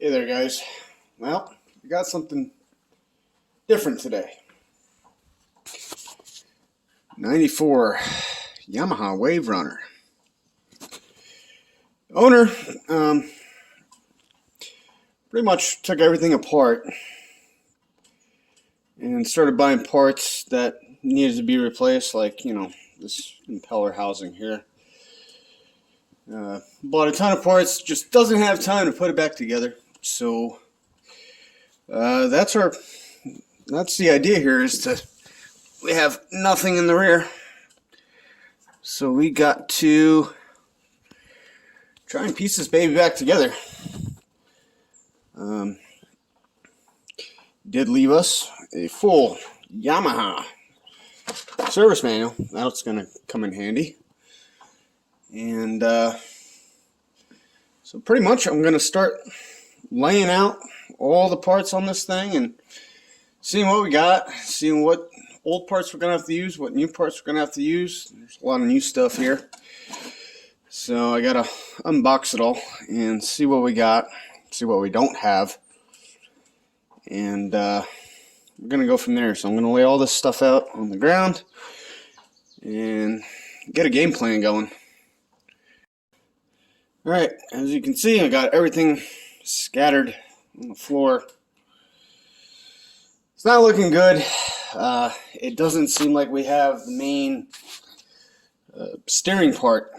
Hey there, guys. Well, we got something different today. 94 Yamaha Wave Runner. Owner pretty much took everything apart and started buying parts that needed to be replaced, like, this impeller housing here. Bought a ton of parts, just doesn't have time to put it back together. So that's the idea here, is we have nothing in the rear, so we got to try and piece this baby back together. Did leave us a full Yamaha service manual. That's going to come in handy. And so pretty much I'm going to start laying out all the parts on this thing and seeing what we got, seeing what old parts we're going to have to use, what new parts we're going to have to use. There's a lot of new stuff here. So I got to unbox it all and see what we got, see what we don't have. And we're going to go from there. So I'm going to lay all this stuff out on the ground and get a game plan going. Alright, as you can see, I got everything scattered on the floor. It's not looking good. It doesn't seem like we have the main steering part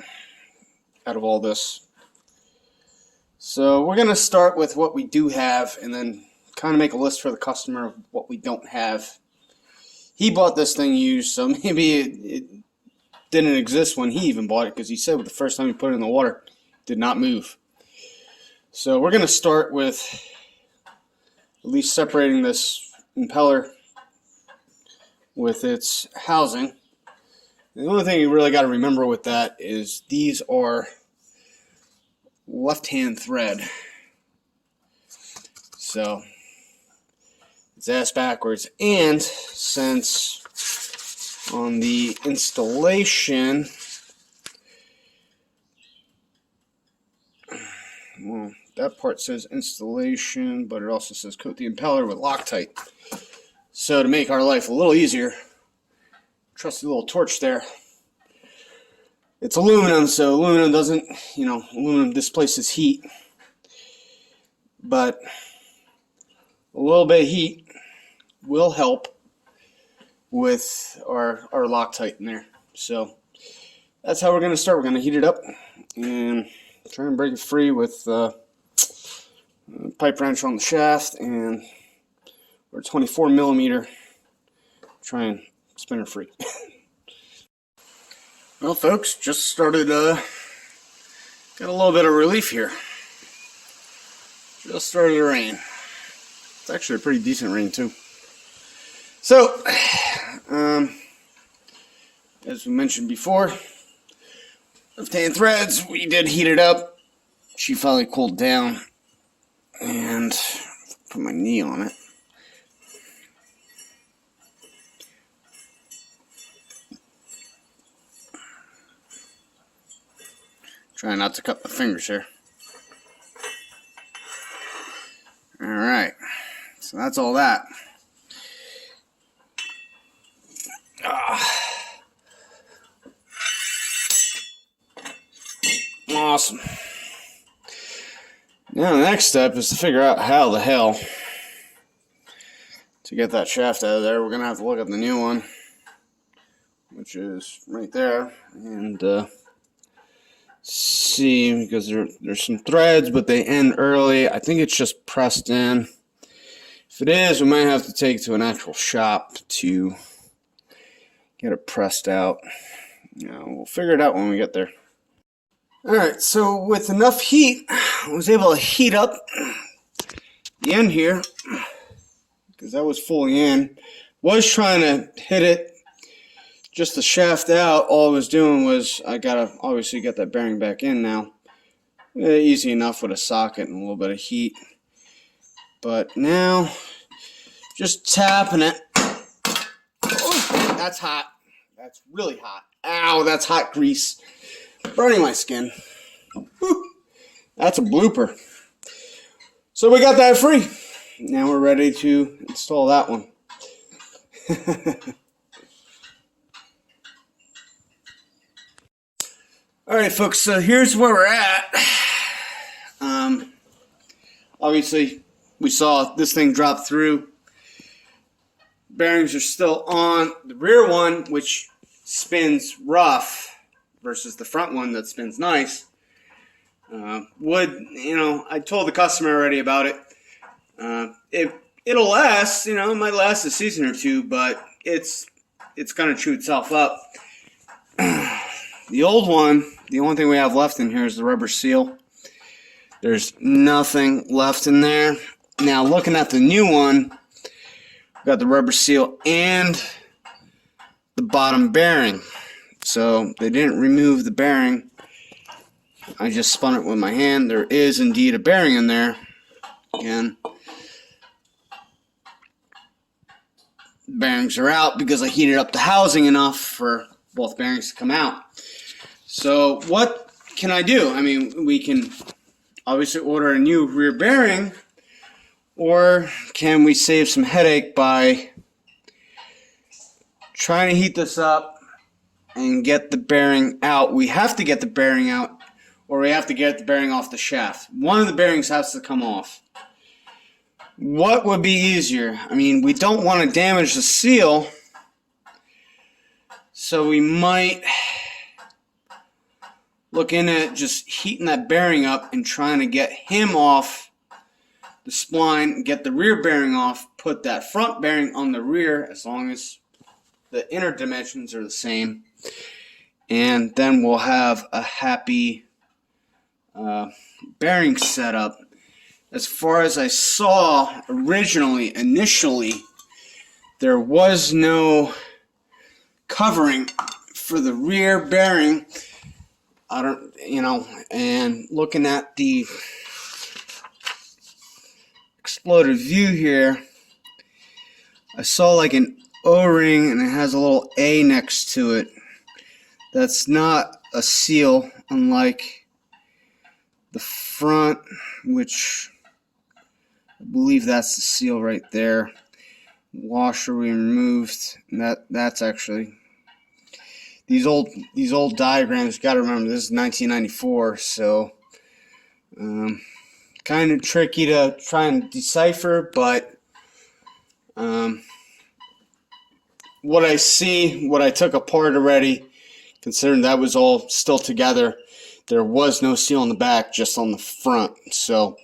out of all this. So we're going to start with what we do have and then kind of make a list for the customer of what we don't have. He bought this thing used, so maybe it didn't exist when he even bought it, because he said the first time he put it in the water, it did not move. So we're going to start with at least separating this impeller with its housing. And the only thing you really got to remember with that is these are left-hand thread. So it's ass backwards, and since on the installation, well, that part says installation, but it also says coat the impeller with Loctite. So to make our life a little easier, trusty little torch there. It's aluminum, so aluminum doesn't, aluminum displaces heat. But a little bit of heat will help with our Loctite in there. So that's how we're going to start. We're going to heat it up and try and break it free with a pipe wrench on the shaft and our 24 millimeter. Try and spin her free. Well, folks, just started, got a little bit of relief here. Just started to rain. It's actually a pretty decent rain too. So, as we mentioned before, left-hand threads, we did heat it up. She finally cooled down, and put my knee on it. Try not to cut my fingers here. Alright, so that's all that. Awesome. Now the next step is to figure out how the hell to get that shaft out of there. We're going to have to look at the new one, which is right there, and see, because there's some threads, but they end early. I think it's just pressed in. If it is, we might have to take it to an actual shop to get it pressed out. We'll figure it out when we get there. Alright, so with enough heat, I was able to heat up the end here, because that was fully in. Was trying to hit it, just the shaft out. All I was doing was, I gotta obviously get that bearing back in now. Easy enough with a socket and a little bit of heat. But now, just tapping it. Oh, that's hot. That's really hot. Ow, that's hot grease. Burning my skin. Whew. That's a blooper. So we got that free. Now we're ready to install that one. Alright folks, so here's where we're at. Obviously, we saw this thing drop through. Bearings are still on. The rear one, which spins rough, versus the front one that spins nice, I told the customer already about it. It'll last, it might last a season or two, but it's going to chew itself up. The old one, the only thing we have left in here is the rubber seal. There's nothing left in there. Now, looking at the new one, we've got the rubber seal and the bottom bearing. So they didn't remove the bearing. I just spun it with my hand. There is indeed a bearing in there. Again, bearings are out because I heated up the housing enough for both bearings to come out. So what can I do? I mean, we can obviously order a new rear bearing, or can we save some headache by trying to heat this up and get the bearing out? We have to get the bearing out, or we have to get the bearing off the shaft. One of the bearings has to come off. What would be easier? I mean, we don't want to damage the seal, so we might look into just heating that bearing up and trying to get him off the spline, get the rear bearing off, put that front bearing on the rear as long as the inner dimensions are the same, and then we'll have a happy bearing setup. As far as I saw initially, there was no covering for the rear bearing. And looking at the exploded view here, I saw like an O-ring and it has a little A next to it. That's not a seal, unlike the front, which I believe that's the seal right there. Washer we removed, and that's actually these old diagrams. You got to remember, this is 1994, so kind of tricky to try and decipher. But what I see, what I took apart already, considering that was all still together, there was no seal on the back, just on the front. So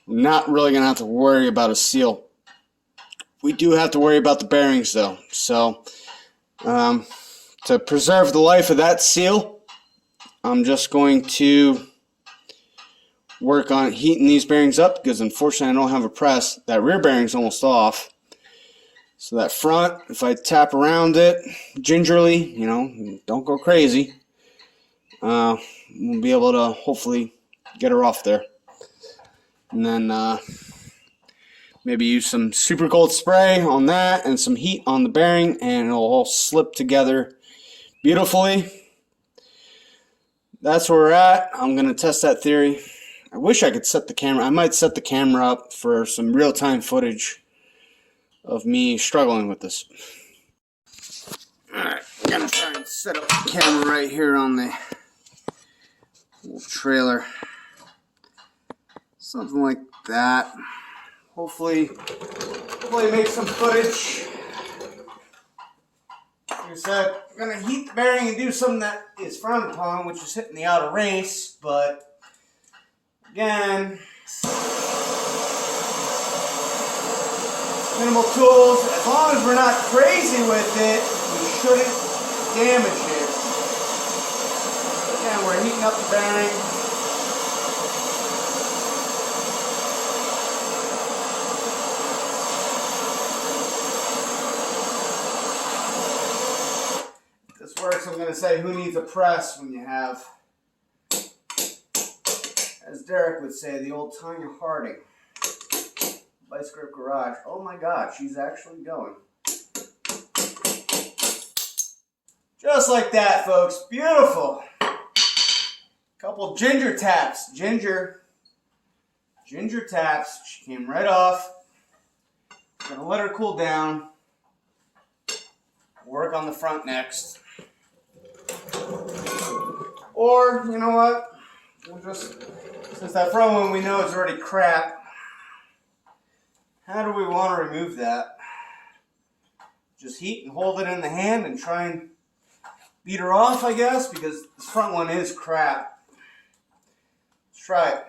we're not really going to have to worry about a seal. We do have to worry about the bearings, though. So to preserve the life of that seal, I'm just going to work on heating these bearings up, because unfortunately I don't have a press. That rear bearing's almost off. So that front, if I tap around it gingerly, don't go crazy, we'll be able to hopefully get her off there. And then maybe use some super cold spray on that and some heat on the bearing, and it'll all slip together beautifully. That's where we're at. I'm going to test that theory. I wish I could set the camera. I might set the camera up for some real-time footage of me struggling with this. Alright, I'm going to try and set up the camera right here on the little trailer. Something like that. Hopefully make some footage. Like I said, I'm going to heat the bearing and do something that is frowned upon, which is hitting the outer race, but again, minimal tools. As long as we're not crazy with it, we shouldn't damage it. Again, we're heating up the bearing. This works. I'm going to say, who needs a press when you have, as Derek would say, the old Tanya Harding Vice Grip Garage. Oh my God, she's actually going. Just like that, folks. Beautiful. Couple ginger taps. Ginger Ginger taps. She came right off. Gonna let her cool down. Work on the front next. Or, you know what? We'll just, since that front one we know is already crap, how do we want to remove that? Just heat and hold it in the hand and try and beat her off, I guess, because this front one is crap. Let's try it.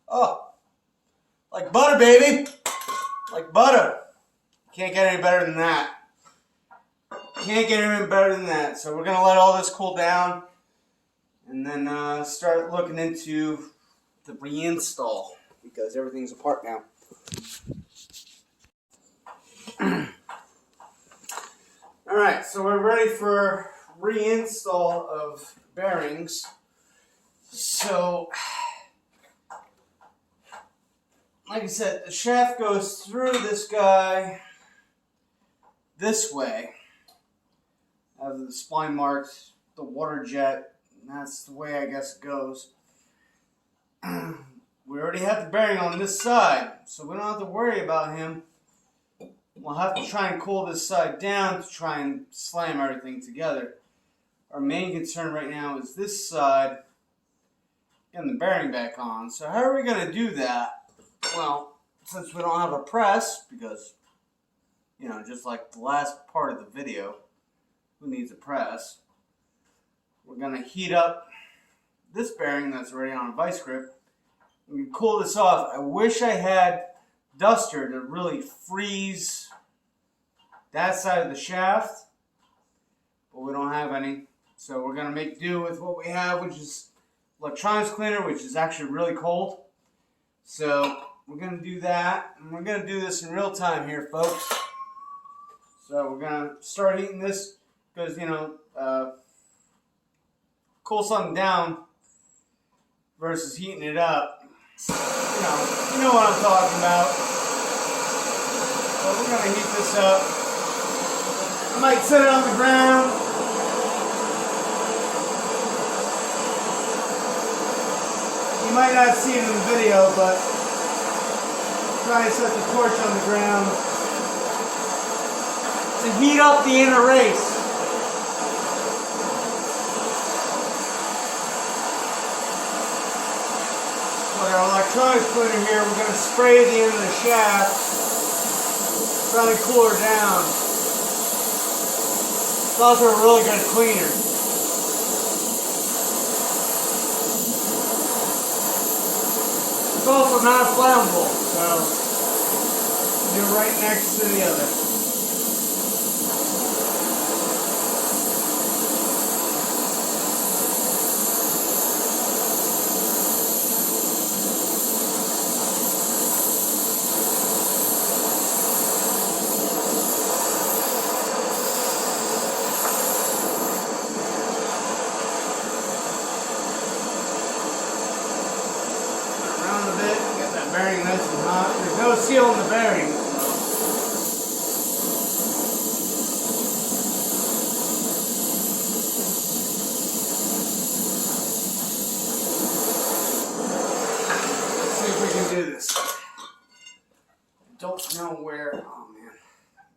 Oh, like butter, baby. Like butter. Can't get any better than that. Can't get any better than that. So we're going to let all this cool down and then start looking into the reinstall because everything's apart now. Alright, so we're ready for reinstall of bearings. So, like I said, the shaft goes through this guy this way. Have the spline marks, the water jet, and that's the way I guess it goes. We already have the bearing on this side, so we don't have to worry about him. We'll have to try and cool this side down to try and slam everything together. Our main concern right now is this side, getting the bearing back on. So how are we going to do that? Well, since we don't have a press, because, you know, just like the last part of the video, who needs a press? We're going to heat up this bearing that's already on a vice grip. We can cool this off. I wish I had duster to really freeze that side of the shaft, but we don't have any. So we're going to make do with what we have, which is electronics cleaner, which is actually really cold. So we're going to do that, and we're going to do this in real time here, folks. So we're going to start heating this because, you know, cool something down versus heating it up. You know what I'm talking about. So we're going to heat this up. I might set it on the ground. You might not see it in the video, but try to set the torch on the ground to heat up the inner race. With our electronics cleaner here, we're going to spray the end of the shaft, try to cool her down. It's also a really good cleaner. It's also not flammable, so you're right next to the other. Bearing nice and hot. There's no seal in the bearing. Let's see if we can do this. Don't know where. Oh man,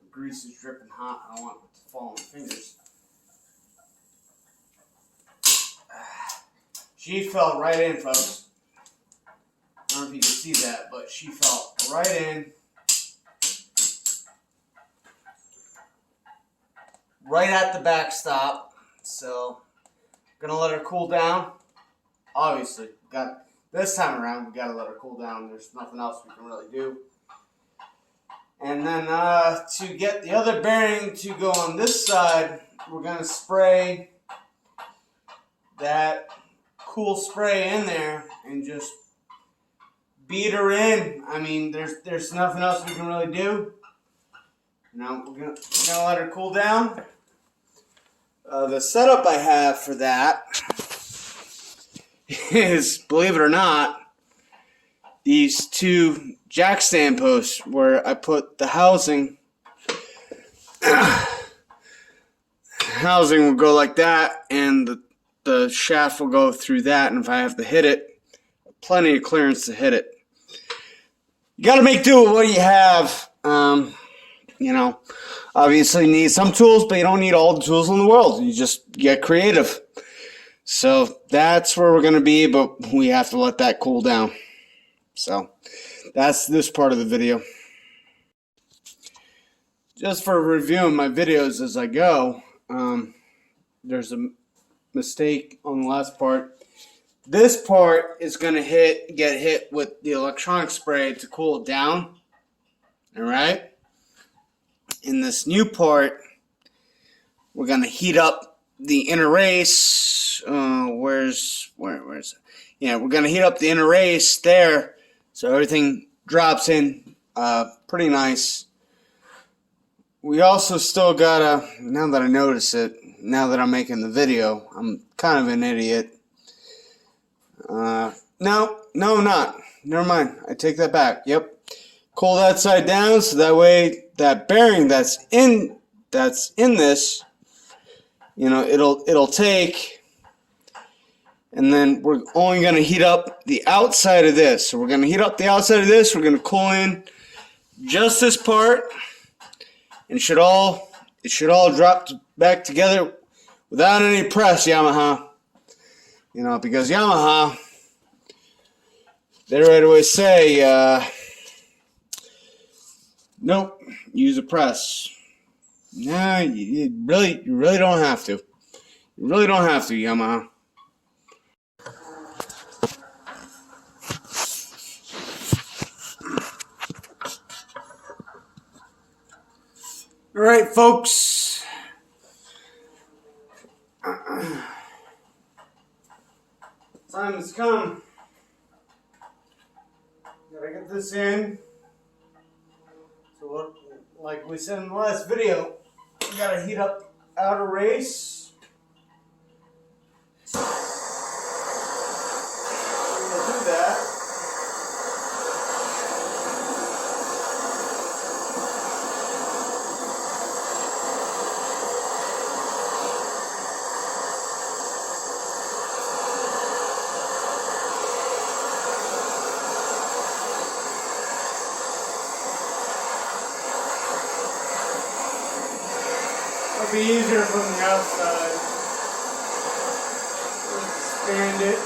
the grease is dripping hot. I don't want it to fall on my fingers. She fell right in, folks. I don't know if you can see that, but she fell right in, right at the backstop. So, gonna let her cool down. Obviously, this time around we gotta let her cool down. There's nothing else we can really do. And then to get the other bearing to go on this side, we're gonna spray that cool spray in there and just beat her in. I mean, there's nothing else we can really do. Now we're gonna let her cool down. The setup I have for that is, believe it or not, these two jack stand posts where I put the housing. Housing will go like that, and the shaft will go through that, and if I have to hit it, plenty of clearance to hit it. You got to make do with what you have. You know, obviously you need some tools, but you don't need all the tools in the world. You just get creative. So that's where we're going to be, but we have to let that cool down. So that's this part of the video. Just for reviewing my videos as I go, there's a mistake on the last part. This part is going to get hit with the electronic spray to cool it down. All right. In this new part, we're going to heat up the inner race. Where's it? Yeah, we're going to heat up the inner race there, so everything drops in pretty nice. We also still gotta, now that I notice it, now that I'm making the video, I'm kind of an idiot. No, I'm not. Never mind. I take that back. Yep. Cool that side down so that way that bearing that's in this, you know, it'll take, and then we're only going to heat up the outside of this. So we're going to heat up the outside of this. We're going to cool in just this part, and it should all drop back together without any press, Yamaha. You know, because Yamaha, they right away say, nope, use a press. Nah, you really don't have to. You really don't have to, Yamaha. All right, folks. Time has come. Gotta get this in. So, like we said in the last video, we gotta heat up outer race. We'll do that. It'll be easier from the outside. Expand it.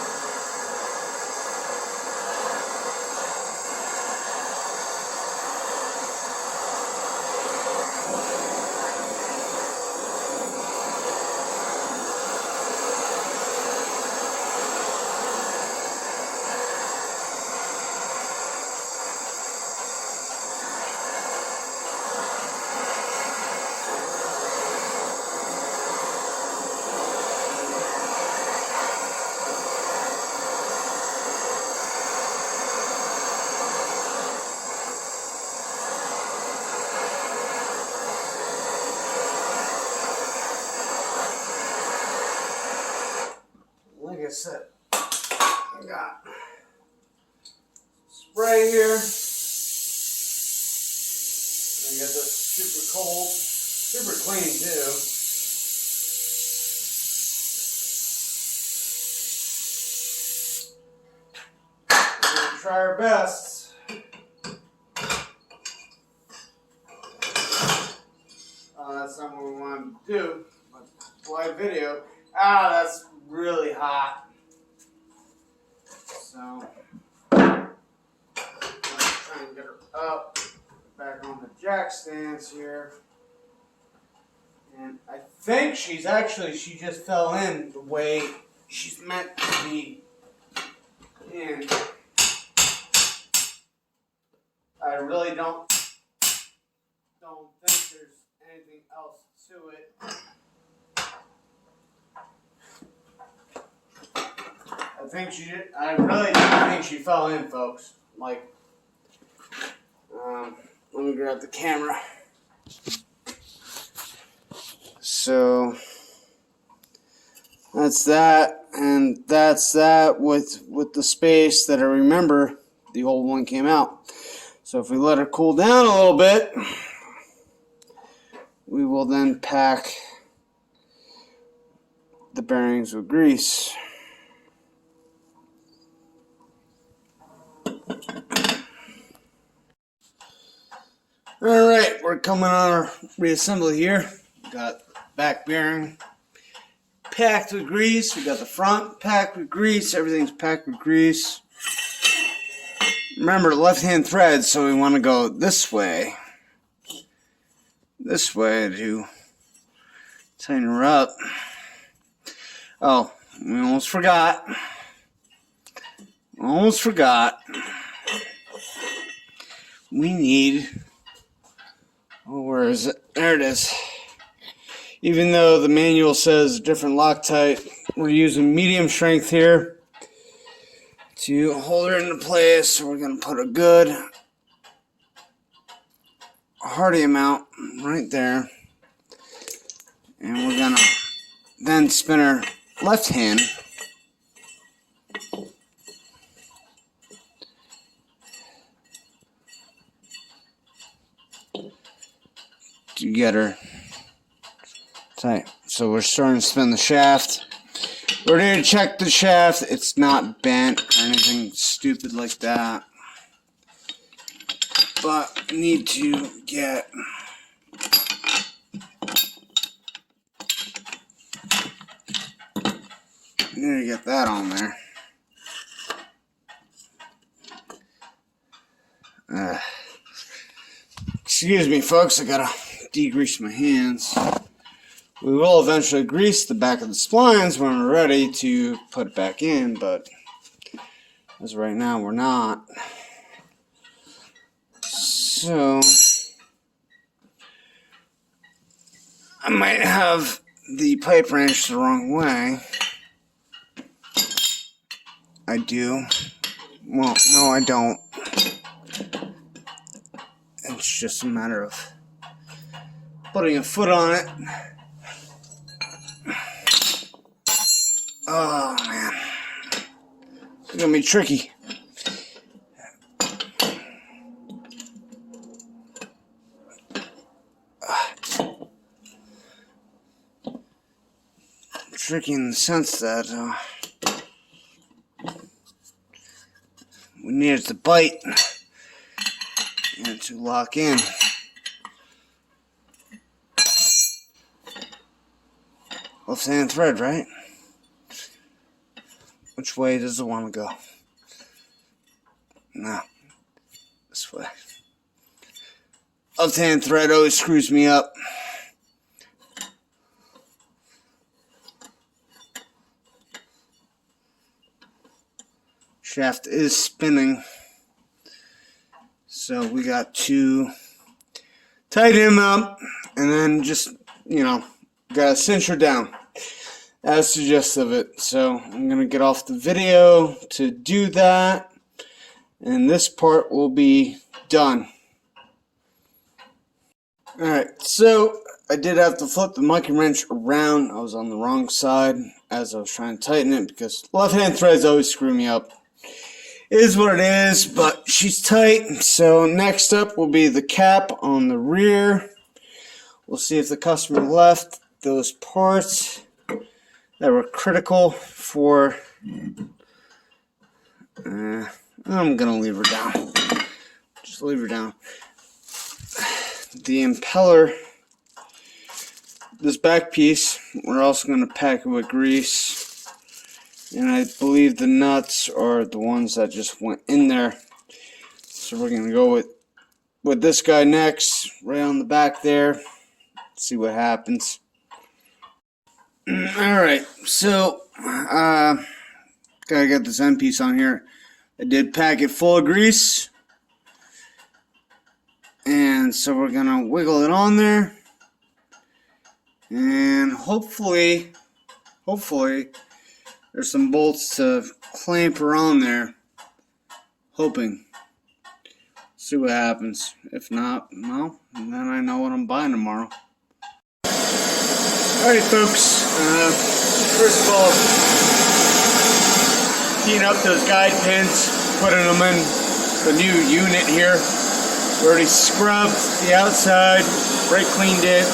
Like I said, I got spray here. I got this super cold, super clean too. We're gonna try our best. That's not what we want to do, but live video. That's really hot. So I'm trying to get her up, back on the jack stands here. And I think she just fell in the way she's meant to be in. I really don't think there's anything else to it. I really think she fell in, folks. Like, let me grab the camera. So that's that, and that's that with the space that I remember the old one came out. So if we let her cool down a little bit, we will then pack the bearings with grease. Alright, we're coming on our reassembly here. Got back bearing packed with grease. We got the front packed with grease. Everything's packed with grease. Remember, left-hand thread, so we want to go this way. This way to tighten her up. Oh, we almost forgot. We need... Oh, where is it? There it is. Even though the manual says different Loctite, we're using medium strength here to hold her into place. So we're going to put a good hearty amount right there. And we're going to then spin her left hand. To get her tight. So we're starting to spin the shaft. We're here to check the shaft. It's not bent or anything stupid like that. But I need to get that on there. Excuse me, folks. I gotta degrease my hands. We will eventually grease the back of the splines when we're ready to put it back in, but as of right now, we're not. So I might have the pipe wrench the wrong way. I do. Well, no, I don't. It's just a matter of putting a foot on it. Oh, man. It's gonna be tricky. Tricky in the sense that we need it to bite and to lock in. Left-hand thread, right? Which way does it want to go? No, this way. Left-hand thread always screws me up. Shaft is spinning, so we got to tighten him up and then just, gotta cinch her down. That's the gist of it. So I'm gonna get off the video to do that, and this part will be done. Alright, so I did have to flip the monkey wrench around. I was on the wrong side as I was trying to tighten it because left-hand threads always screw me up. It is what it is, but she's tight. So next up will be the cap on the rear. We'll see if the customer left those parts that were critical for... I'm gonna leave her down. Just leave her down. The impeller, this back piece, we're also going to pack it with grease. And I believe the nuts are the ones that just went in there. So we're going to go with this guy next, right on the back there. See what happens. Alright, so gotta get this end piece on here. I did pack it full of grease. And so we're going to wiggle it on there. And hopefully, there's some bolts to clamp her on there. Hoping. See what happens. If not, well, then I know what I'm buying tomorrow. Alright, folks. First of all, heating up those guide pins, putting them in the new unit here. We already scrubbed the outside, brake cleaned it.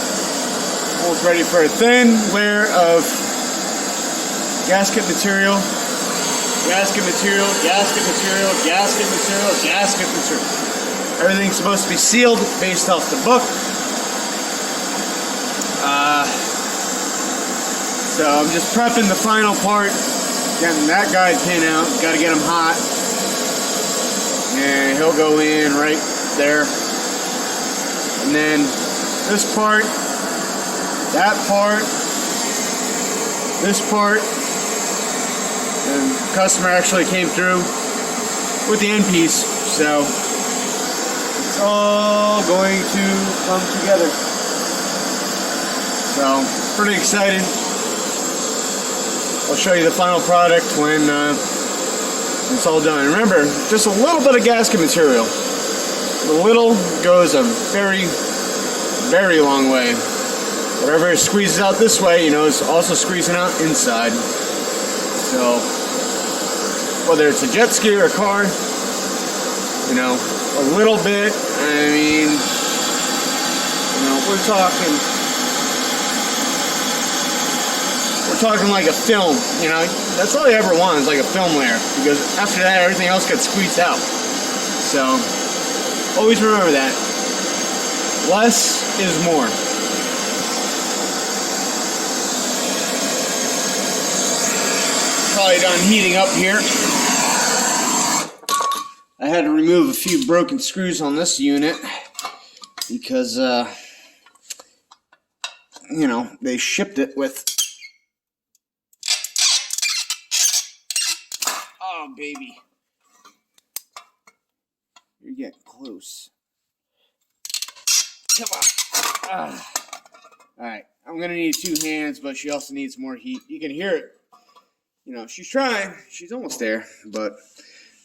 Almost ready for a thin layer of gasket material. Gasket material, gasket material, gasket material, gasket material. Everything's supposed to be sealed based off the book. So I'm just prepping the final part, getting that guide pin out. Got to get him hot, and he'll go in right there. And then this part, that part, this part, and the customer actually came through with the end piece, so it's all going to come together. So pretty excited. I'll show you the final product when it's all done. Remember, just a little bit of gasket material. The little goes a very, very long way. Whatever squeezes out this way, you know, is also squeezing out inside. So, whether it's a jet ski or a car, you know, a little bit, I mean, you know, we're talking like a film, you know, that's all you ever want is like a film layer, because after that, everything else gets squeezed out. So, always remember that. Less is more. Probably done heating up here. I had to remove a few broken screws on this unit because, you know, they shipped it with... Oh, baby. You're getting close. Come on. Alright, I'm going to need 2 hands, but she also needs more heat. You can hear it. You know, she's trying. She's almost there, but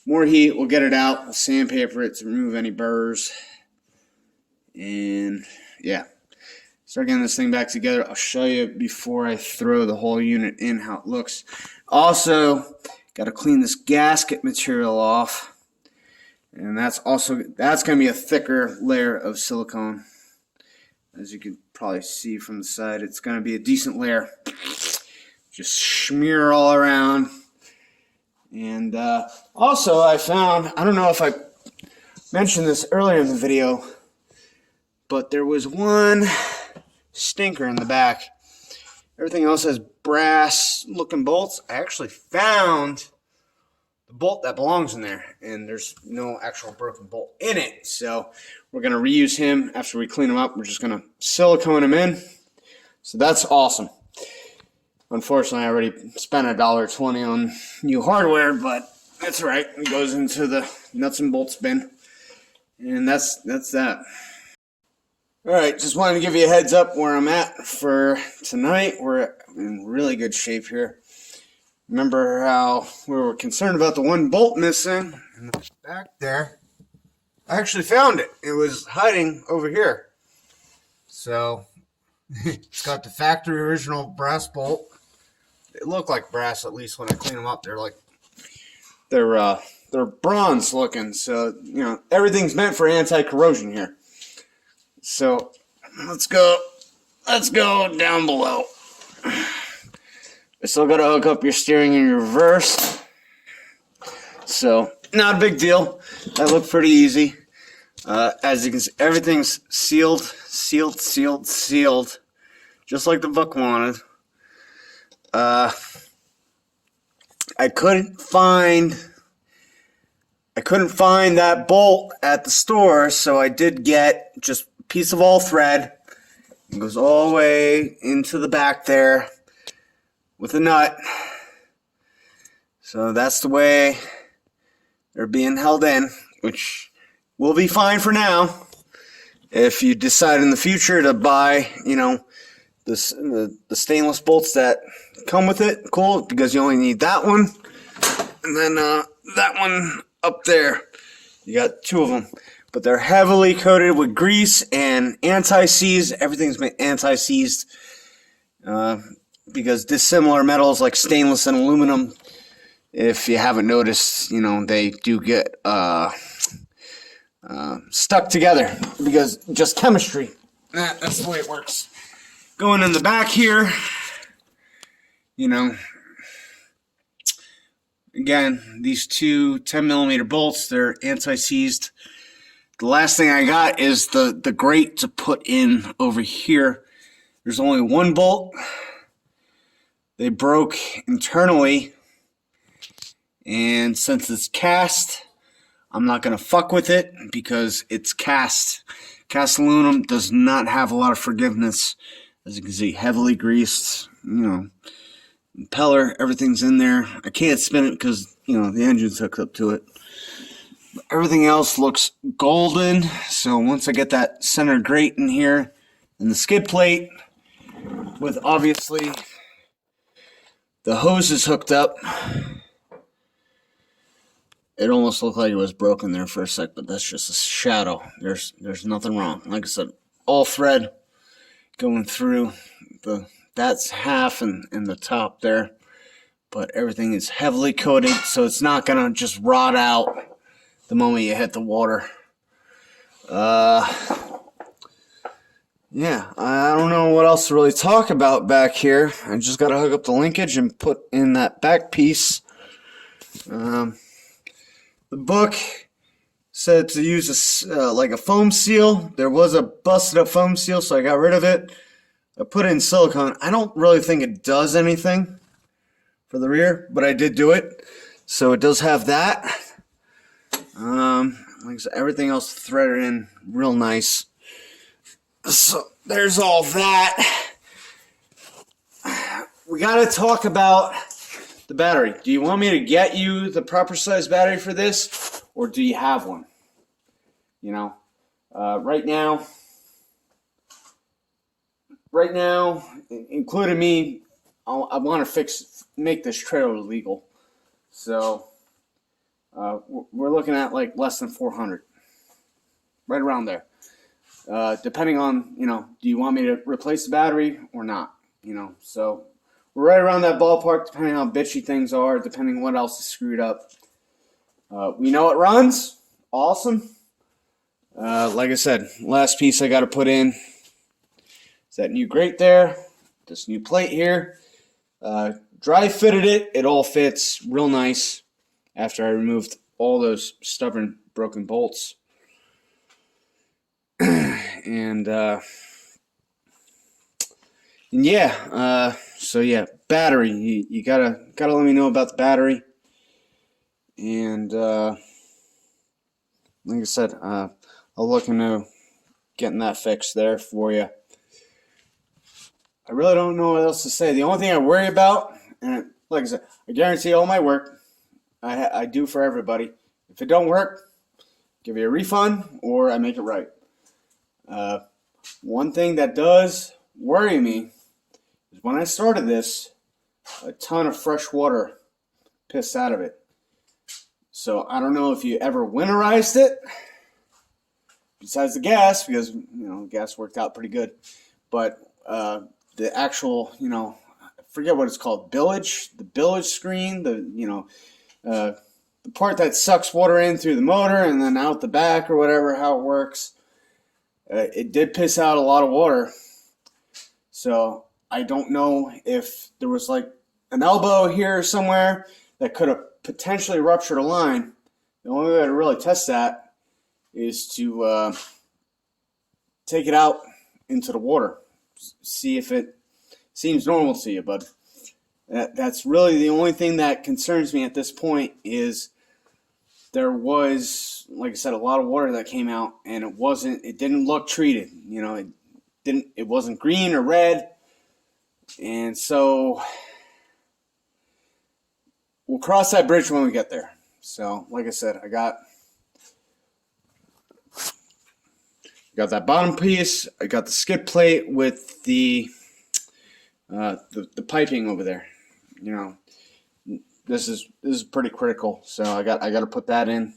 more heat. We'll get it out. We'll sandpaper it to remove any burrs. And, yeah. Start getting this thing back together. I'll show you before I throw the whole unit in how it looks. Also, got to clean this gasket material off. And that's going to be a thicker layer of silicone. As you can probably see from the side, it's going to be a decent layer. Just smear all around. And also I found, I don't know if I mentioned this earlier in the video, but there was one stinker in the back. Everything else has brass looking bolts. I actually found the bolt that belongs in there, and there's no actual broken bolt in it. So we're going to reuse him after we clean him up. We're just going to silicone him in. So that's awesome. Unfortunately, I already spent $1.20 on new hardware, but that's right. It goes into the nuts and bolts bin. And that's that. Alright, just wanted to give you a heads up where I'm at for tonight. We're in really good shape here. Remember how we were concerned about the one bolt missing in the back there? I actually found it. It was hiding over here. So, it's got the factory original brass bolt. They look like brass, at least when I clean them up. They're bronze looking, so you know everything's meant for anti-corrosion here. So let's go down below. I still got to hook up your steering and your reverse. So not a big deal. That looked pretty easy. As you can see, everything's sealed, just like the book wanted. I couldn't find that bolt at the store, so I did get just a piece of all thread. It goes all the way into the back there with a nut. So that's the way they're being held in, which will be fine for now. If you decide in the future to buy, you know, the stainless bolts that come with it, cool, because you only need that one, and then that one up there. You got 2 of them, but they're heavily coated with grease and anti-seize. Everything's been anti-seized because dissimilar metals like stainless and aluminum, if you haven't noticed, you know, they do get stuck together because just chemistry. That's the way it works. Going in the back here, you know, again, these two 10mm bolts, they're anti-seized. The last thing I got is the grate to put in over here. There's only one bolt. They broke internally, and since it's cast, I'm not going to fuck with it because it's cast. Cast aluminum does not have a lot of forgiveness. As you can see, heavily greased, impeller, everything's in there. I can't spin it because, the engine's hooked up to it. But everything else looks golden. So once I get that center grate in here and the skid plate with obviously the hoses hooked up, it almost looked like it was broken there for a sec, but that's just a shadow. There's nothing wrong. Like I said, all thread going through that's half and the top there, but everything is heavily coated, so it's not gonna just rot out the moment you hit the water. Yeah, I don't know what else to really talk about back here. I just got to hook up the linkage and put in that back piece. The book said to use like a foam seal. There was a busted up foam seal, so I got rid of it. I put it in silicone. I don't really think it does anything for the rear, but I did do it. So it does have that. Like I said, everything else threaded in real nice. So there's all that. We got to talk about the battery. Do you want me to get you the proper size battery for this, or do you have one? Right now, including me, I want to make this trailer legal. So we're looking at like less than 400, right around there. Depending on, do you want me to replace the battery or not? So we're right around that ballpark, depending on how bitchy things are, depending on what else is screwed up. We know it runs. Awesome. Like I said, last piece I got to put in is that new grate there, this new plate here. Dry fitted it. It all fits real nice after I removed all those stubborn broken bolts. And yeah, so yeah, battery. You gotta let me know about the battery. And like I said, I'll look into getting that fixed there for you. I really don't know what else to say. The only thing I worry about, and like I said, I guarantee all my work I do for everybody. If it don't work, give you a refund or I make it right. One thing that does worry me is when I started this, a ton of fresh water pissed out of it. So I don't know if you ever winterized it, besides the gas, because gas worked out pretty good. But the actual, I forget what it's called, the bilge screen, the part that sucks water in through the motor and then out the back or whatever, how it works. It did piss out a lot of water. So I don't know if there was like an elbow here somewhere that could have potentially ruptured a line. The only way to really test that is to take it out into the water. See if it seems normal to you, but that's really the only thing that concerns me at this point is there was, like I said, a lot of water that came out, and it didn't look treated. It wasn't green or red, and so we'll cross that bridge when we get there. So, like I said, I got that bottom piece. I got the skid plate with the piping over there. This is pretty critical. So I got to put that in.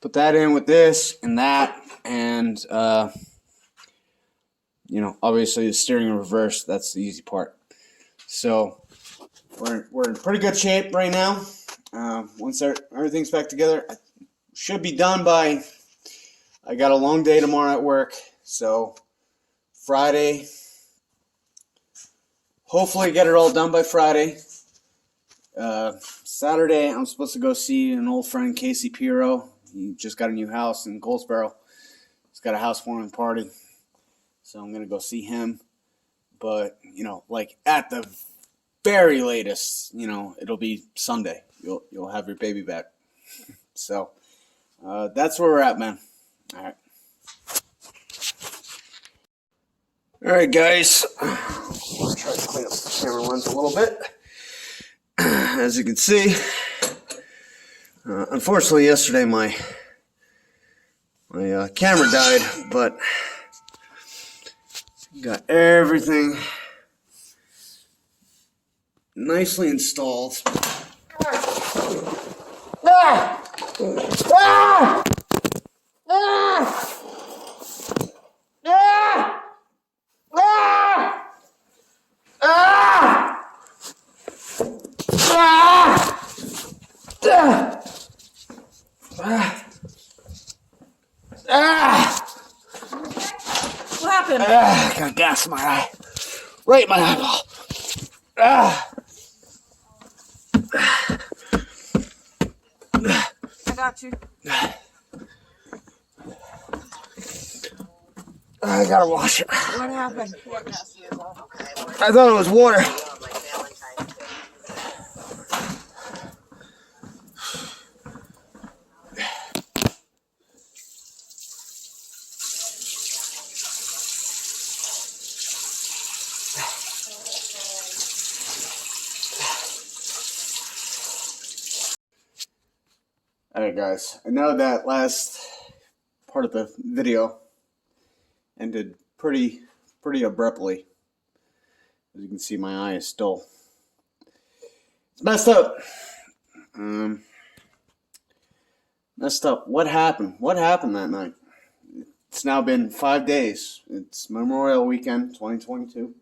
Put that in with this and that, and obviously the steering in reverse. That's the easy part. So we're in pretty good shape right now. Once everything's back together, I should be done by I got a long day tomorrow at work, so Friday, hopefully get it all done by Friday. Saturday, I'm supposed to go see an old friend, Casey Piro. He just got a new house in Goldsboro. He's got a housewarming party, so I'm going to go see him. But, like at the very latest, it'll be Sunday. You'll have your baby back. So that's where we're at, man. All right. All right, guys. I'll try to clean up the camera lens a little bit. As you can see, unfortunately, yesterday my camera died, but got everything nicely installed. What happened? Got gas in my eye. Right in my eyeball. I got you. I gotta wash it. What happened? I thought it was water. Alright guys, I know that last part of the video ended pretty abruptly. As you can see, my eye is still, it's messed up. Messed up. What happened? What happened that night? It's now been 5 days. It's Memorial Weekend 2022.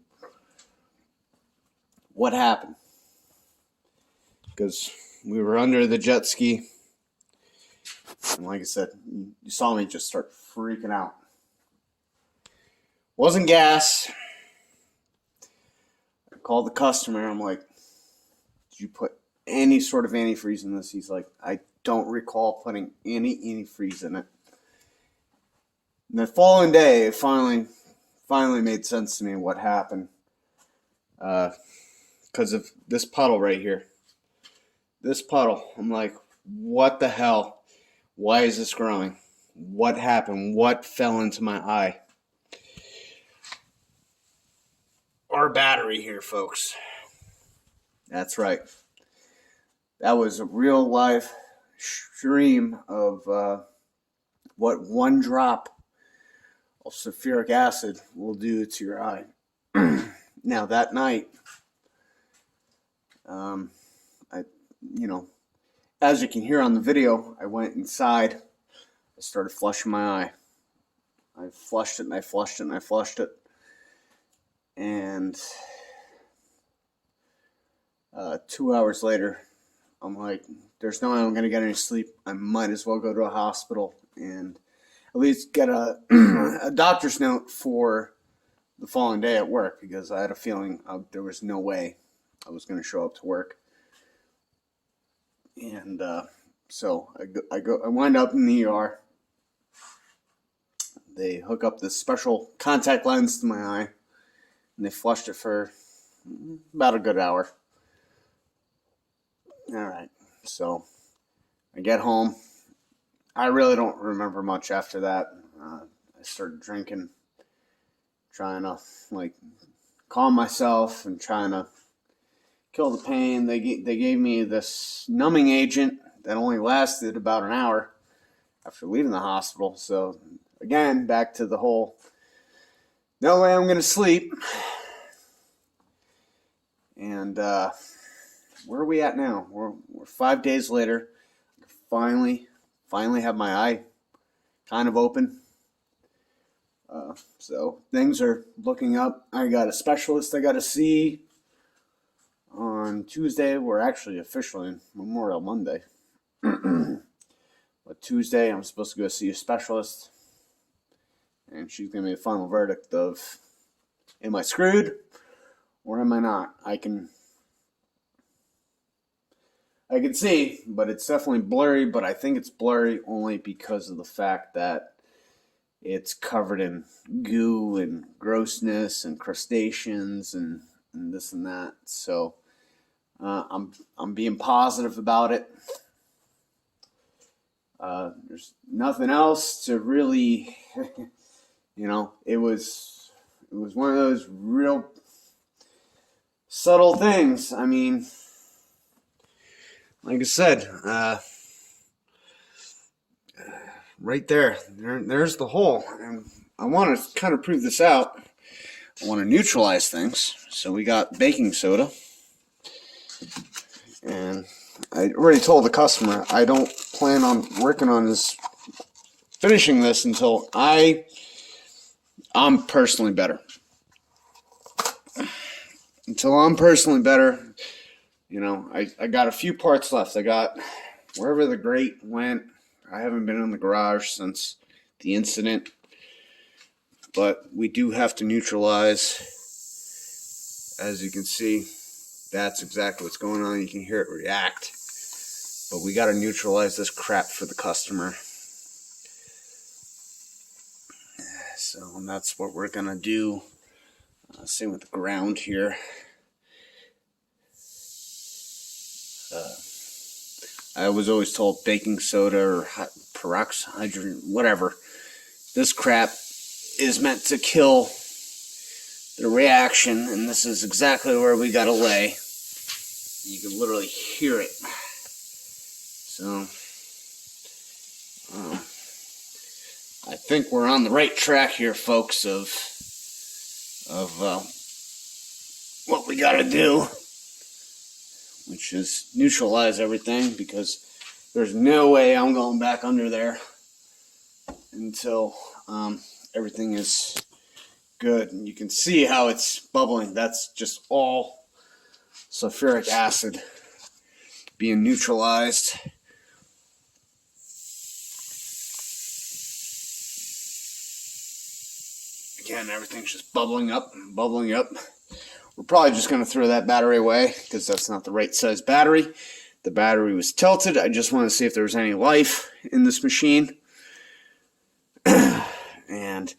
What happened? Because we were under the jet ski. And like I said, you saw me just start freaking out. Wasn't gas. I called the customer. I'm like, did you put any sort of antifreeze in this? He's like, I don't recall putting any antifreeze in it. And the following day, it finally made sense to me what happened. Because of this puddle right here. This puddle. I'm like, what the hell? Why is this growing? What happened? What fell into my eye? Our battery here, folks. That's right. That was a real life stream of what one drop of sulfuric acid will do to your eye. Now that night, as you can hear on the video, I went inside. I started flushing my eye. I flushed it and I flushed it and I flushed it. And 2 hours later, I'm like, there's no way I'm going to get any sleep. I might as well go to a hospital and at least get a doctor's note for the following day at work, because I had a feeling there was no way I was going to show up to work. And so I wind up in the ER. They hook up this special contact lens to my eye, and they flushed it for about a good hour. All right, so I get home. I really don't remember much after that. I started drinking, trying to calm myself and trying to kill the pain. They gave me this numbing agent that only lasted about an hour after leaving the hospital. So again, back to the whole, no way I'm going to sleep. And where are we at now? We're 5 days later. Finally have my eye kind of open. So things are looking up. I got a specialist I got to see on Tuesday. We're actually officially in Memorial Monday. But Tuesday I'm supposed to go see a specialist. she's going to be a final verdict of, am I screwed or am I not? I can see, but it's definitely blurry, but I think it's blurry only because of the fact that it's covered in goo and grossness and crustaceans and this and that. So I'm being positive about it. There's nothing else to really, it was one of those real subtle things. I mean, like I said, right there's the hole. And I want to kind of prove this out. I want to neutralize things. So we got baking soda. And I already told the customer I don't plan on working on finishing this until I'm personally better. Until I'm personally better, I got a few parts left. I got wherever the grate went. I haven't been in the garage since the incident, but we do have to neutralize. As you can see, that's exactly what's going on. You can hear it react, but we got to neutralize this crap for the customer. So that's what we're gonna do. Same with the ground here. I was always told baking soda or peroxide, whatever. This crap is meant to kill the reaction, and this is exactly where we gotta lay. You can literally hear it. So, I think we're on the right track here, folks, of what we gotta do, which is neutralize everything, because there's no way I'm going back under there until everything is good. And you can see how it's bubbling. That's just all sulfuric acid being neutralized. Again, everything's just bubbling up and bubbling up. We're probably just going to throw that battery away because that's not the right size battery. The battery was tilted. I just wanted to see if there was any life in this machine. And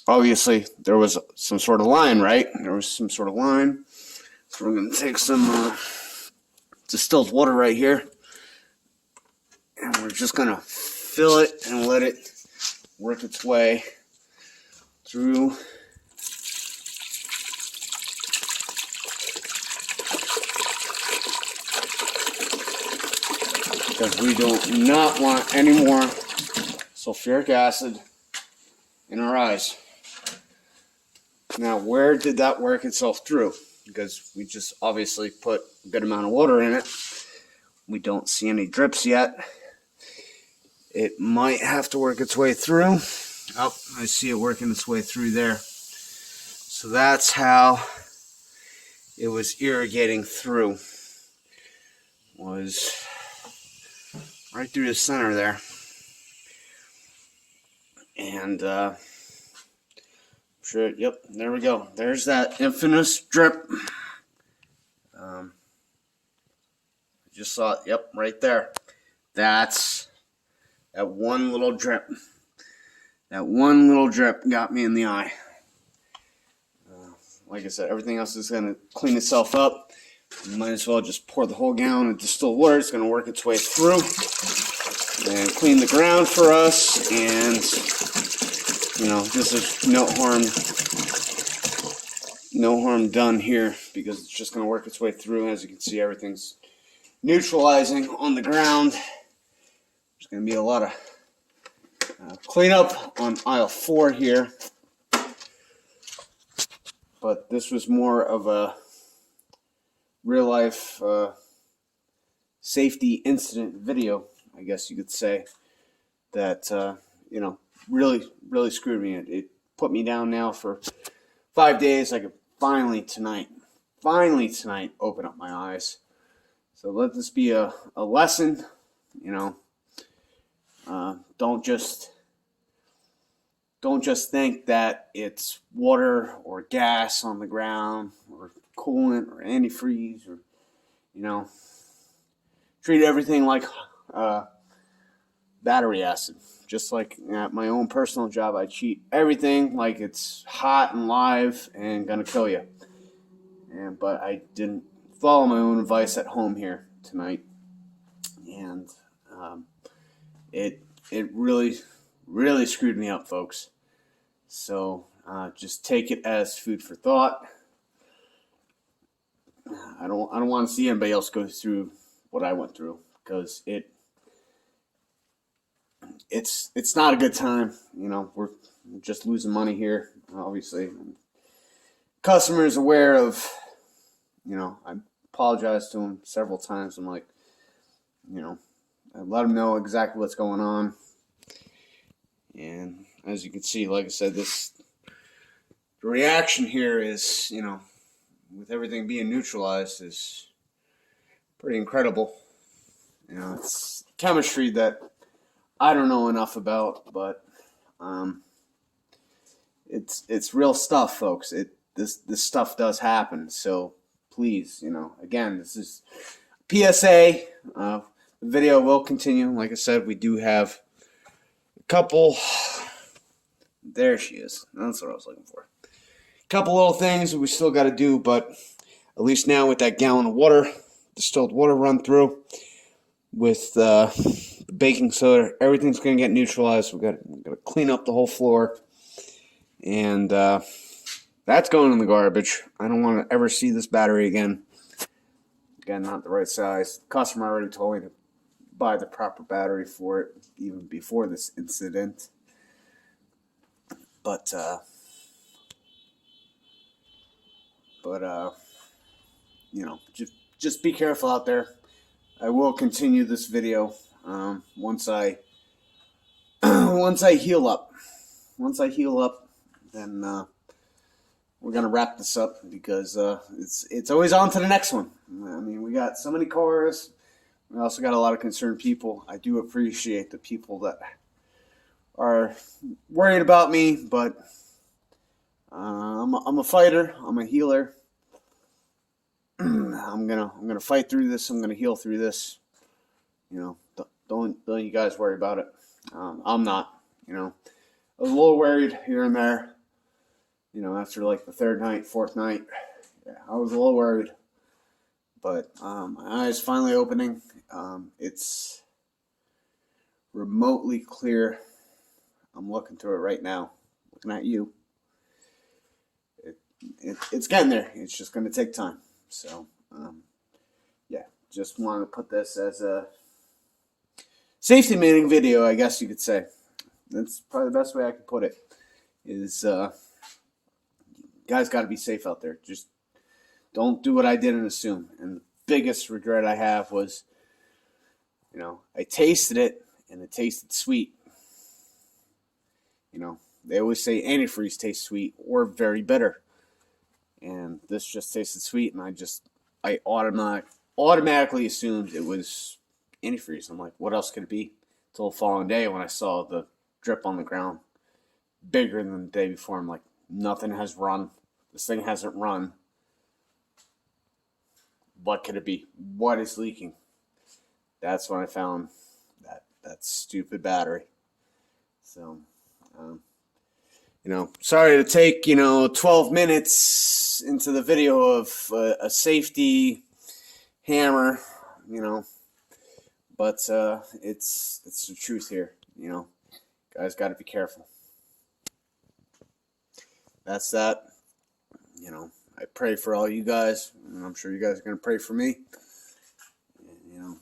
obviously there was some sort of line, right? There was some sort of line. So we're going to take some distilled water right here. And we're just going to fill it and let it work its way through. Because we do not want any more sulfuric acid in our eyes. Now, where did that work itself through? Because we just obviously put a good amount of water in it. We don't see any drips yet. It might have to work its way through. Oh, I see it working its way through there. So that's how it was irrigating through. Was right through the center there. And sure, yep, there we go. There's that infamous drip. Just saw it, yep, right there. That's that one little drip. That one little drip got me in the eye. Like I said, everything else is going to clean itself up. You might as well just pour the whole gallon of distilled water. It's going to work its way through and clean the ground for us. And, this is no harm done here, because it's just going to work its way through. As you can see, everything's neutralizing on the ground. There's going to be a lot of cleanup on aisle 4 here. But this was more of a real life safety incident video, I guess you could say, that really screwed me. It put me down now for 5 days. I could finally tonight open up my eyes. So let this be a lesson. Don't just don't just think that it's water or gas on the ground or coolant or antifreeze or, treat everything like battery acid. Just like at my own personal job, I treat everything like it's hot and live and gonna kill you. But I didn't follow my own advice at home here tonight, and it really screwed me up, folks. So just take it as food for thought. I don't want to see anybody else go through what I went through, because it's not a good time. We're just losing money here, obviously. Customers aware of, I apologize to them several times. I'm like, I let them know exactly what's going on. And as you can see, like I said, the reaction here is, with everything being neutralized, is pretty incredible. It's chemistry that I don't know enough about, but it's real stuff, folks. This stuff does happen. So please, again, this is PSA. The video will continue. Like I said, we do have a couple. There she is. That's what I was looking for. A couple little things that we still got to do, but at least now with that gallon of water, distilled water run through, with the baking soda, everything's going to get neutralized. We're going to clean up the whole floor, and that's going in the garbage. I don't want to ever see this battery again. Again, not the right size. The customer already told me to buy the proper battery for it, even before this incident. But just be careful out there. I will continue this video once I heal up. Once I heal up, then we're gonna wrap this up, because it's always on to the next one. I mean, we got so many cars. We also got a lot of concerned people. I do appreciate the people that are worried about me, but I'm a fighter. I'm a healer. I'm gonna fight through this. I'm gonna heal through this. Don't you guys worry about it. I'm not. I was a little worried here and there. After like the third night, fourth night, yeah, I was a little worried. But my eyes finally opening. It's remotely clear. I'm looking through it right now, looking at you. It's getting there. It's just going to take time. So, yeah, just wanted to put this as a safety meeting video, I guess you could say. That's probably the best way I could put it. Is guys got to be safe out there. Just don't do what I did and assume. And the biggest regret I have was, I tasted it and it tasted sweet. They always say antifreeze tastes sweet or very bitter. And this just tasted sweet, and I automatically assumed it was antifreeze. I'm like, what else could it be? Until the following day when I saw the drip on the ground, bigger than the day before. I'm like, nothing has run. This thing hasn't run. What could it be? What is leaking? That's when I found that stupid battery. So, sorry to take, 12 minutes into the video of a safety hammer, but it's the truth here, Guys got to be careful. That's that. I pray for all you guys, and I'm sure you guys are going to pray for me. And,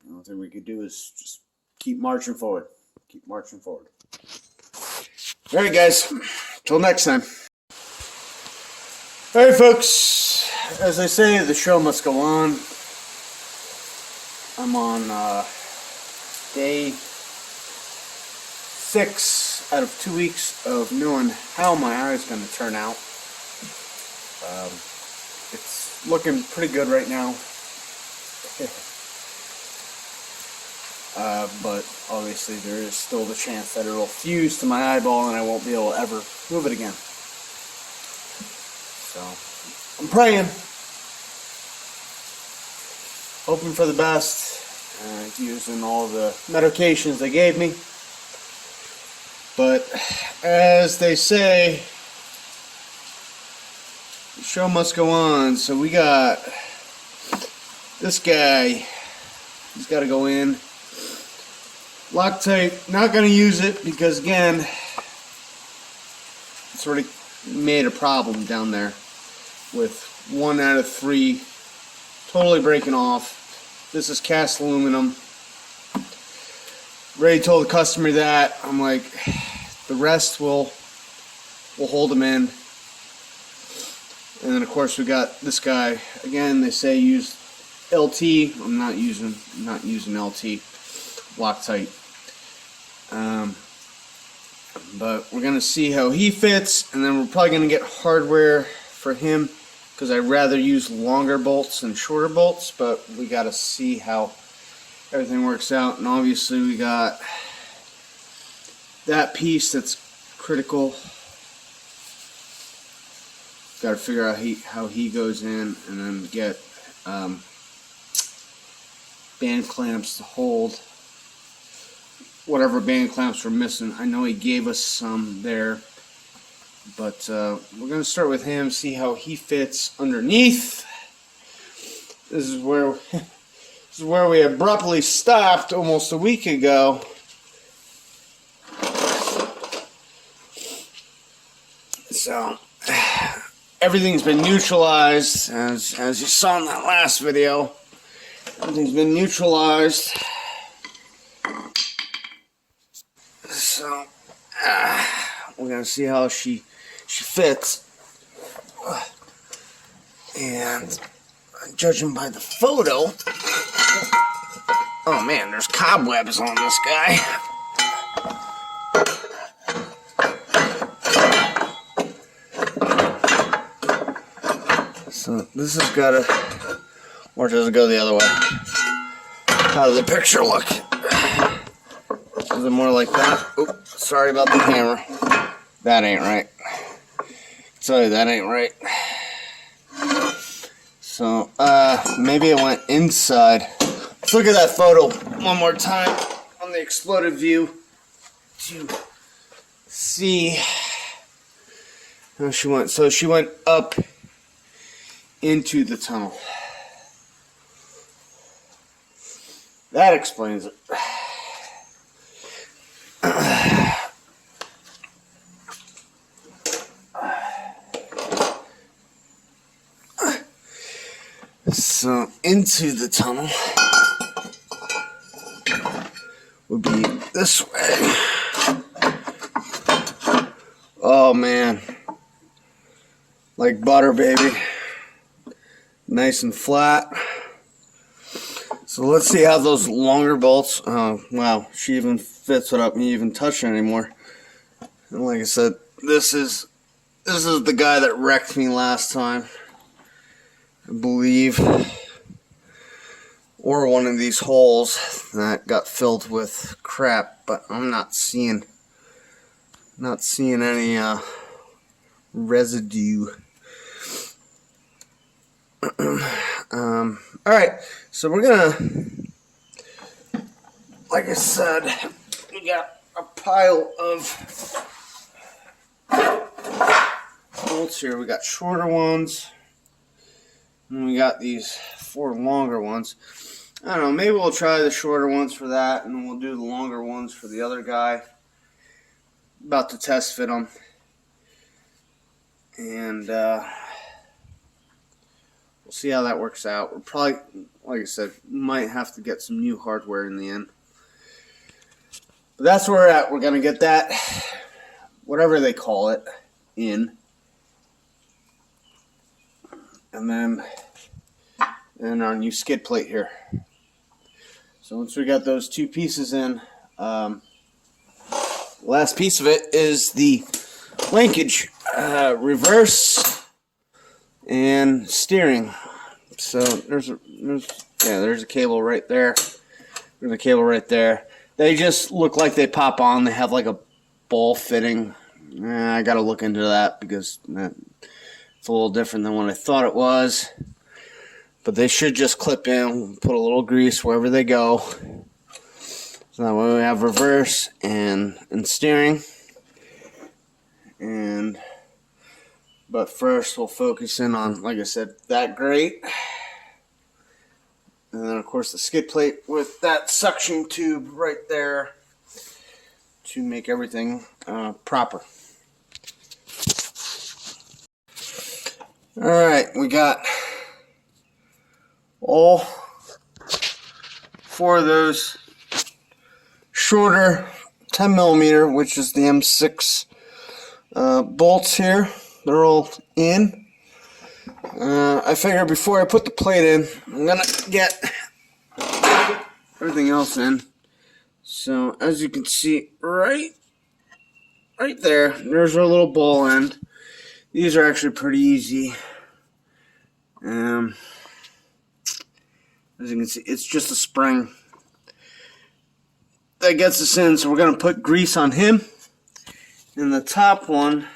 the only thing we could do is just keep marching forward. Keep marching forward. All right, guys. Till next time. All right, folks. As I say, the show must go on. I'm on day 6 out of 2 weeks of knowing how my eye is going to turn out. It's looking pretty good right now. but obviously there is still the chance that it'll fuse to my eyeball and I won't be able to ever move it again. So I'm praying, hoping for the best, using all the medications they gave me. But as they say, the show must go on. So we got this guy. He's got to go in. Loctite, not going to use it because, again, it's already made a problem down there with 1 out of 3 totally breaking off. This is cast aluminum. Ray told the customer that. I'm like, the rest will hold them in. And then of course we got this guy. Again, they say use LT. I'm not using LT. Loctite. But we're gonna see how he fits, and then we're probably gonna get hardware for him because I'd rather use longer bolts than shorter bolts. But we gotta see how everything works out, and obviously we got that piece that's critical. Got to figure out how he goes in, and then get band clamps to hold whatever band clamps we're missing. I know he gave us some there, but we're going to start with him, see how he fits underneath. This is where we abruptly stopped almost a week ago. So everything's been neutralized, as you saw in that last video. Everything's been neutralized. So we're gonna see how she fits, and judging by the photo, oh man, there's cobwebs on this guy. So this has got to, or does it go the other way? How does the picture look? Is it more like that? Oops, sorry about the camera. That ain't right. Sorry, that ain't right. So, maybe it went inside. Let's look at that photo one more time on the exploded view to see how she went. So she went up into the tunnel. That explains it. So into the tunnel would be this way. Oh man, like butter, baby. Nice and flat. So let's see how those longer bolts. Oh wow, she even fits without me even touching anymore. And like I said, this is the guy that wrecked me last time, I believe, or one of these holes that got filled with crap. But I'm not seeing any residue. Alright, so we're gonna, like I said, we got a pile of bolts here. We got shorter ones, and we got these 4 longer ones. I don't know, maybe we'll try the shorter ones for that, and then we'll do the longer ones for the other guy. About to test fit them. And, we'll see how that works out. We're probably, like I said, might have to get some new hardware in the end. But that's where we're at. We're going to get that, whatever they call it, in. And then our new skid plate here. So once we got those 2 pieces in, last piece of it is the linkage, reverse and steering. So there's a cable right there. There's a cable right there. They just look like they pop on. They have like a ball fitting. I got to look into that because it's a little different than what I thought it was. But they should just clip in, put a little grease wherever they go. So that way we have reverse and steering. But first we'll focus in on, like I said, that grate. And then of course the skid plate with that suction tube right there to make everything proper. Alright, we got all 4 of those shorter 10 millimeter, which is the M6 bolts here. They're all in. I figured before I put the plate in, I'm gonna get everything else in. So as you can see, right there, there's our little ball end. These are actually pretty easy. As you can see, it's just a spring that gets us in. So we're gonna put grease on him. And the top one,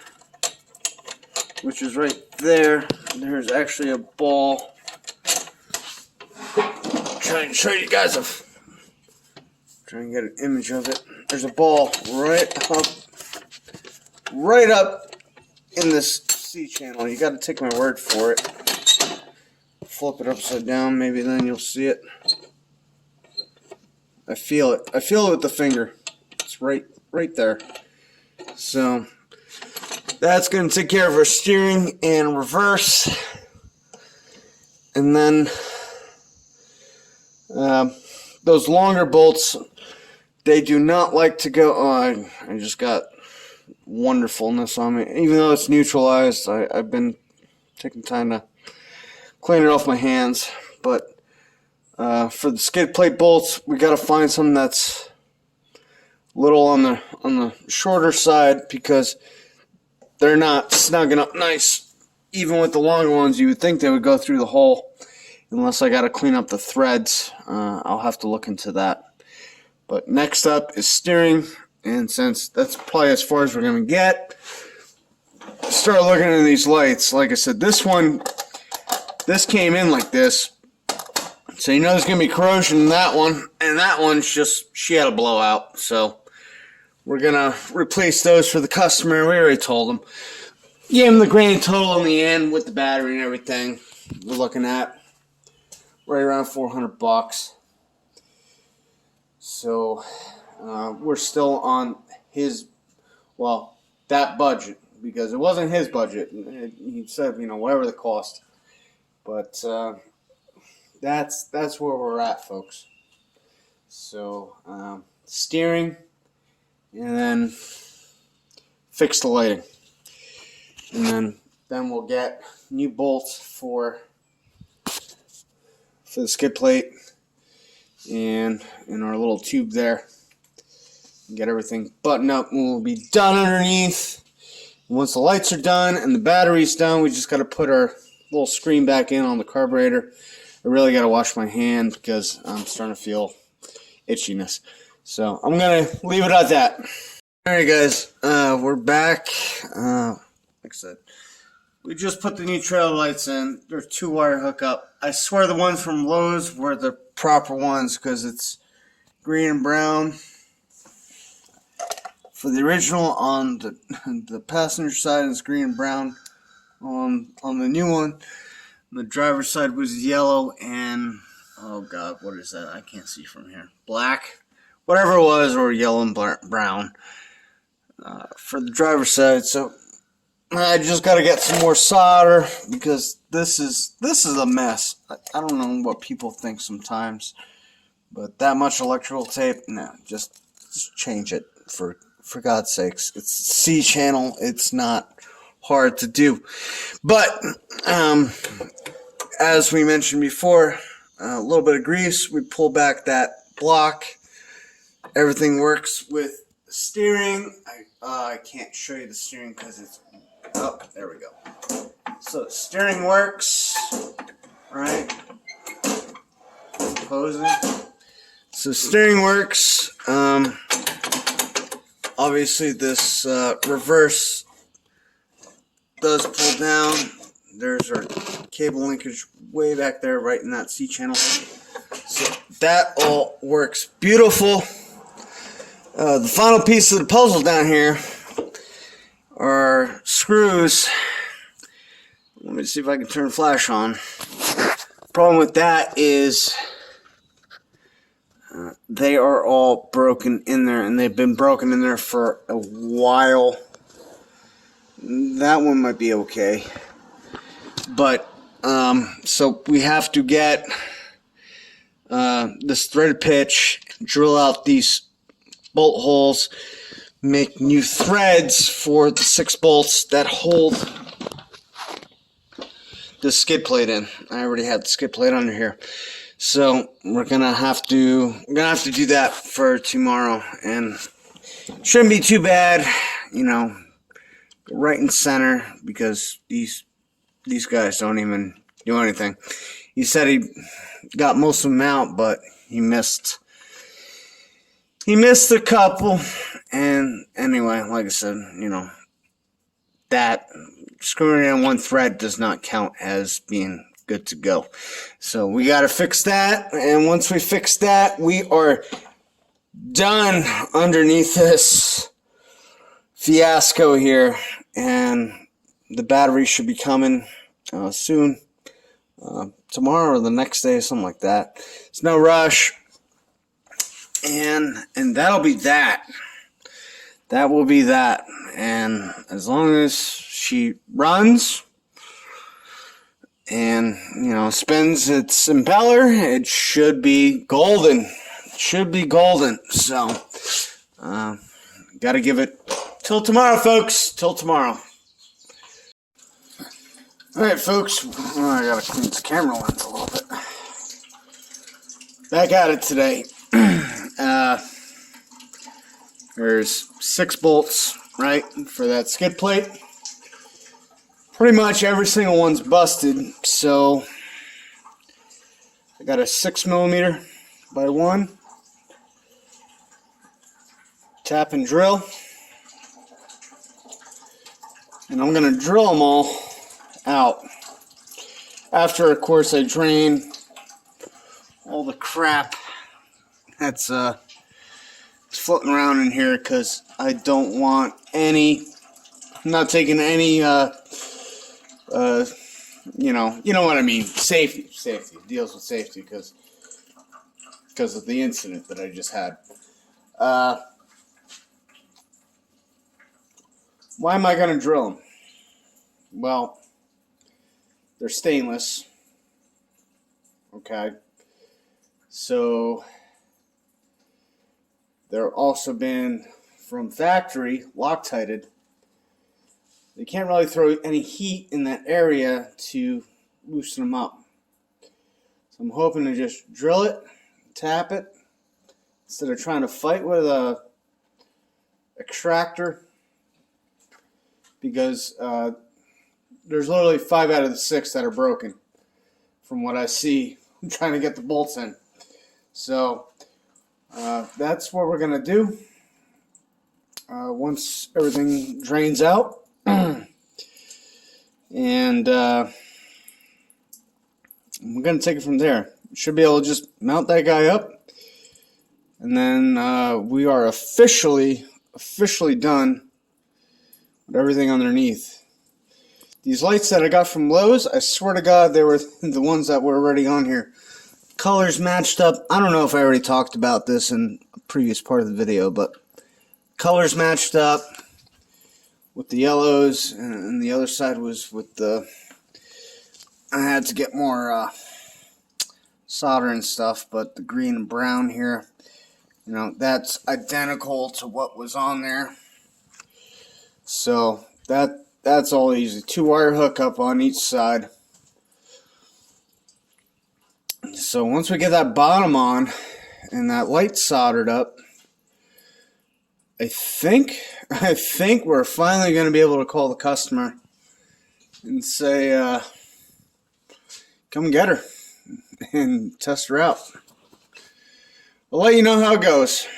which is right there, there's actually a ball. Try and show you guys try and get an image of it. There's a ball right up in this C channel. You got to take my word for it. Flip it upside down, maybe then you'll see it. I feel it. I feel it with the finger. It's right there. So that's going to take care of our steering and reverse. And then those longer bolts, they do not like to go. Oh, I just got wonderfulness on me. Even though it's neutralized, I've been taking time to clean it off my hands. But for the skid plate bolts, we got to find something that's a little on the shorter side, because they're not snugging up nice. Even with the longer ones, you would think they would go through the hole. Unless I got to clean up the threads, I'll have to look into that. But next up is steering, and since that's probably as far as we're going to get, start looking at these lights. Like I said, this came in like this, so you know there's going to be corrosion in that one, and that one's just, she had a blowout, so we're going to replace those for the customer. We already told them. Gave them the grand total in the end with the battery and everything. We're looking at right around $400. So we're still on that budget, because it wasn't his budget. He said, whatever the cost. But that's where we're at, folks. So steering, and then fix the lighting, and then we'll get new bolts for the skid plate and in our little tube there. Get everything buttoned up, and we'll be done underneath. Once the lights are done and the battery's done, we just got to put our little screen back in on the carburetor. I really got to wash my hand because I'm starting to feel itchiness. So I'm going to leave it at that. Alright guys, we're back. Like I said, we just put the new trailer lights in. They're 2-wire hookup. I swear the ones from Lowe's were the proper ones, because it's green and brown for the original on the passenger side, is green and brown on the new one. The driver's side was yellow and, oh god, what is that? I can't see from here. Black, whatever it was, or yellow and brown for the driver's side. So I just got to get some more solder, because this is a mess. I don't know what people think sometimes, but that much electrical tape, no, just change it for God's sakes. It's C channel. It's not hard to do. But as we mentioned before, a little bit of grease, we pull back that block. Everything works with the steering. I can't show you the steering because it's, oh, there we go. So the steering works, right? Closing. So steering works. Obviously this reverse does pull down. There's our cable linkage way back there, right in that C channel. So that all works beautiful. The final piece of the puzzle down here are screws. Let me see if I can turn flash on. Problem with that is they are all broken in there, and they've been broken in there for a while. That one might be okay, but so we have to get this threaded pitch, drill out these bolt holes, make new threads for the 6 bolts that hold the skid plate in. I already had the skid plate under here, so we're gonna have to do that for tomorrow, and shouldn't be too bad, you know, right in center, because these guys don't even do anything. He said he got most of them out, but he missed a couple. And anyway, like I said, you know, that screwing in one thread does not count as being good to go. So we got to fix that, and once we fix that, we are done underneath this fiasco here, and the battery should be coming soon, tomorrow or the next day, something like that. It's no rush, and that'll be that. That will be that, and as long as she runs and, you know, spins its impeller, it should be golden. It should be golden. So, got to give it till tomorrow, folks. Till tomorrow. All right, folks. Oh, I gotta clean this camera lens a little bit. Back at it today. There's 6 bolts, right, for that skid plate. Pretty much every single one's busted, so I got a 6mm by 1 tap and drill, and I'm gonna drill them all out after, of course, I drain all the crap that's floating around in here, because I don't want any. I'm not taking any you know what I mean, safety deals with safety, because of the incident that I just had. Why am I going to drill them? Well, they're stainless. Okay. So they're also been from factory Loctited. They can't really throw any heat in that area to loosen them up. So I'm hoping to just drill it, tap it, instead of trying to fight with a extractor, because there's literally 5 out of the 6 that are broken from what I see. I'm trying to get the bolts in. So that's what we're going to do once everything drains out. And we're going to take it from there. Should be able to just mount that guy up, and then we are officially done with everything underneath. These lights that I got from Lowe's, I swear to God, they were the ones that were already on here. Colors matched up. I don't know if I already talked about this in a previous part of the video, but colors matched up with the yellows, and the other side was with the... I had to get more solder and stuff, but the green and brown here, you know, that's identical to what was on there. So that's all easy. 2-wire hookup on each side. So once we get that bottom on and that light soldered up, I think we're finally going to be able to call the customer and say, come get her and test her out. I'll let you know how it goes.